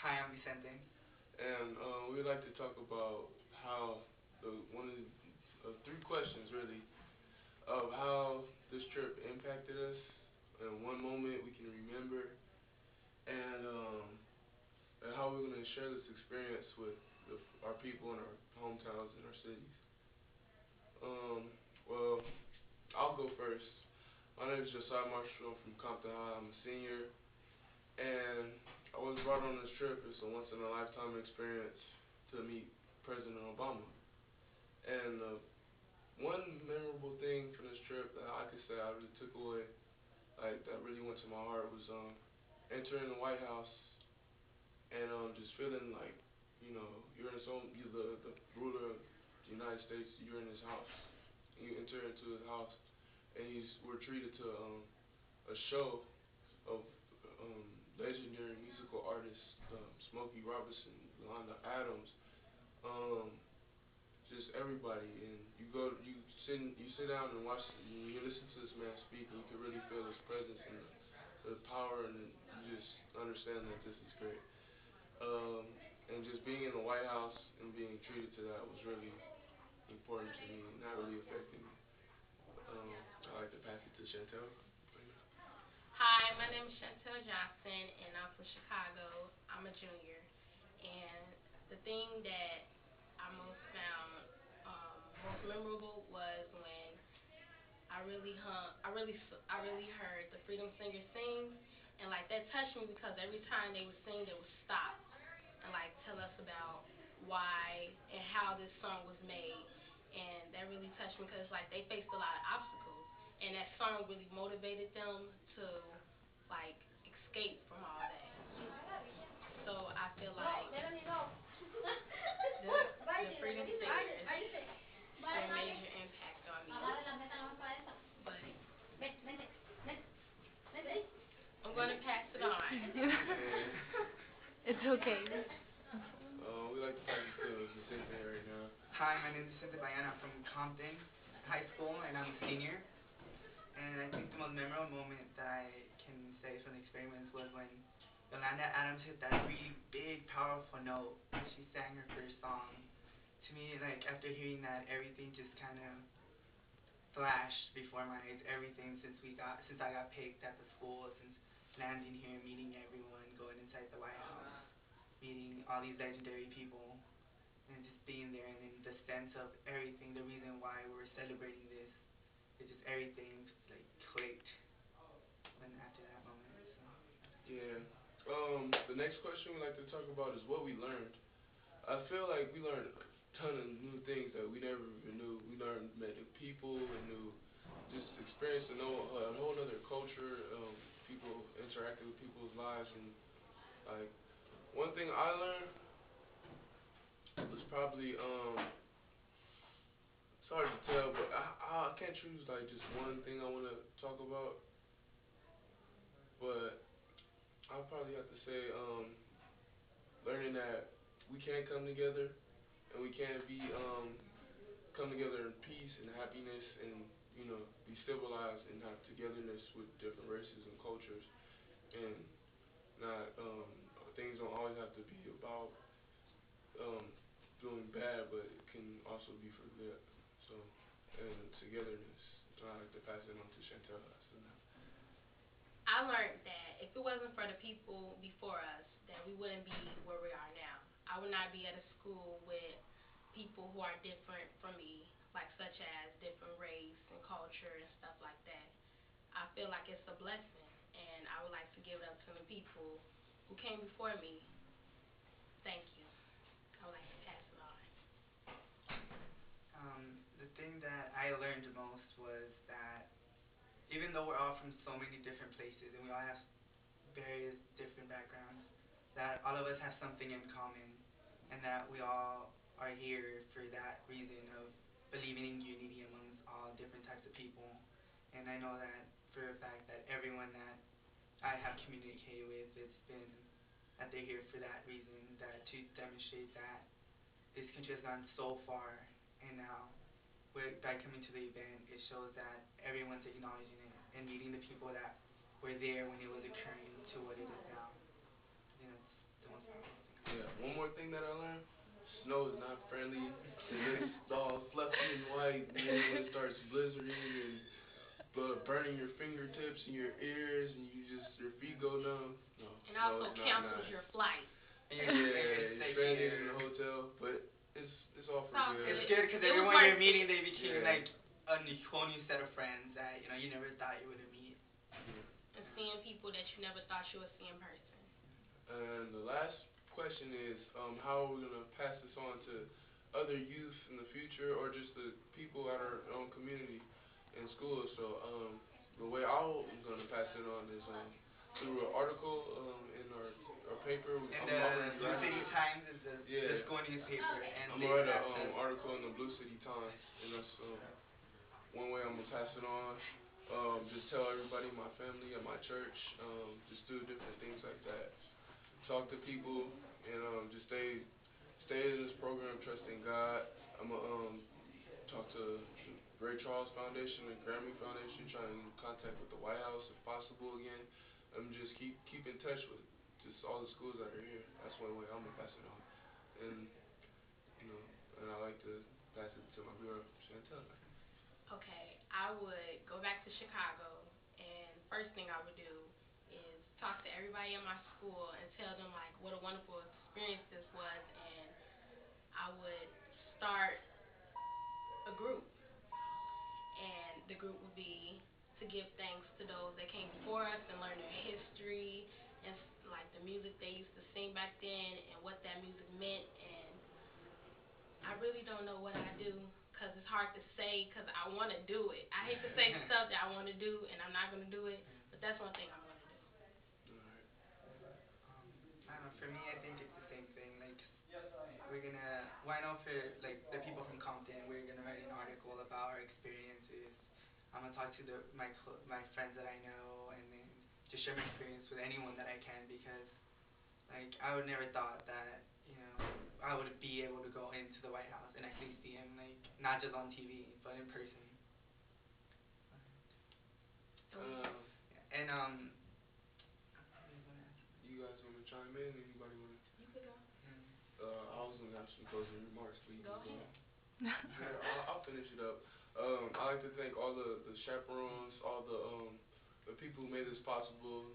Hi, I'm Vicente. And we'd like to talk about how one of three questions really of how this trip impacted us in one moment we can remember, and how we're going to share this experience with our people in our hometowns and our cities. Um, well, I'll go first. My name is Josiah Marshall. I'm from Compton High. I'm a senior, and I was brought on this trip. It's a once in a lifetime experience to meet President Obama. And one memorable thing from this trip that I could say I really took away, like that really went to my heart, was entering the White House and just feeling like you're in the ruler of the United States. You're in his house. You enter into his house, and we're treated to a show of um, legendary musical artists, Smokey Robinson, Londa Adams, um, just everybody, and you sit down and watch, you listen to this man speak, and you can really feel his presence and the power, and you just understand that this is great. Um, and just being in the White House and being treated to that was really important to me, and that really affected me. I like to pass it to Chantel. Hi, my name is Chantel Johnson, and I'm from Chicago. I'm a junior, and the thing that I most found most memorable was when I really heard the Freedom Singers sing, and like that touched me because every time they would sing, they would stop and like tell us about why and how this song was made, and that really touched me because like they faced a lot of obstacles, and that song really motivated them to like escape from all that. So I feel like the Freedom Singers had a major impact on me. But I'm going to pass it on. And It's okay. we like to pass it to Vicente right now. Hi, my name is Vicente. I'm from Compton High School, and I'm a senior. And I think the most memorable moment that I can say from the experience was when Yolanda Adams hit that really big, powerful note when she sang her first song. To me, like after hearing that, everything just kind of flashed before my eyes. Everything since I got picked at the school, since landing here, meeting everyone, going inside the White House, meeting all these legendary people, and just being there, and then the sense of everything, the reason why we're celebrating this, it just everything like clicked when after that moment. So. Yeah. The next question we like to talk about is what we learned. I feel like we learned a ton of new things that we never even knew. We learned met new people and new just experienced to know a whole other culture. People interacted with people's lives, and like one thing I learned was probably it's hard to tell, but I can't choose like just one thing I want to talk about, but I'll probably have to say learning that we can come together and we can come together in peace and happiness, and be civilized and have togetherness with different races and cultures, and not things don't always have to be about um, doing bad, but it can also be for good. So, and togetherness. I like to pass it on to Chantel. So now. I learned that if it wasn't for the people before us, that we wouldn't be where we are now. I would not be at a school with people who are different from me, like such as different race and culture and stuff like that. I feel like it's a blessing, and I would like to give it up to the people who came before me. Thank you. I would like to pass it on. The thing that I learned the most was that even though we're all from so many different places and we all have various different backgrounds, that all of us have something in common, and that we all are here for that reason of believing in unity amongst all different types of people. And I know that for a fact that everyone that I have communicated with, it's been that they're here for that reason, that to demonstrate that this country has gone so far, and now by coming to the event, it shows that everyone's acknowledging it and meeting the people that were there when it was occurring to what it is now. You know, the most valuable thing. Yeah, one more thing that I learned: snow is not friendly. It looks all fluffy and white, and then when it starts blizzarding and burning your fingertips and your ears, and your feet go numb. No, And snow also is not cancels nice. your flight. And Yeah, you're you're sick. stranded in the hotel, but it's all It's for all good. It's good. good because It was everyone you're worth meeting, it. they became Yeah, like a whole new set of friends that you never thought you would meet. yeah. And seeing people that you never thought you would see in person. And the last question is, how are we gonna pass this on to other youth in the future, or just the people at our own community in school? So, the way I'm gonna pass it on is through an article in our paper. And I'm the already Blue drafting City it. Times is the Yeah, school newspaper, Okay. and I'm they gonna write asked an us. article in the Blue City Times, and that's one way I'm gonna pass it on. Just tell everybody, my family, at my church, just do different things like that. Talk to people, and just stay in this program, trust in God. I'm gonna talk to the Ray Charles Foundation and Grammy Foundation, try and get in contact with the White House if possible again. Just keep in touch with just all the schools that are here. That's one way I'm gonna pass it on. And you know, and I like to pass it to my girl, Chantel. Okay, I would go back to Chicago, and first thing I would do is talk to everybody in my school and tell them like what a wonderful experience this was, and I would start a group, and the group would be to give thanks to those that came before us and learn their history and like the music they used to sing back then and what that music meant. And I really don't know what I do because it's hard to say because I want to do it. I hate to say stuff that I want to do and I'm not going to do it, but that's one thing I'm going to do. Alright. I don't know. For me, I think it's the same thing. Like we're gonna, why not for like the people from Compton? We're gonna write an article about our experiences. I'm gonna talk to my friends that I know, and then just share my experience with anyone that I can because like I would never thought that I would be able to go into the White House and actually see him like not just on TV but in person. Um, Yeah. And you guys wanna chime in? Anybody wanna? You could go. I was gonna have some closing remarks, but you Go can go. ahead. Sure, I'll finish it up. I like to thank all the chaperones, all the people who made this possible.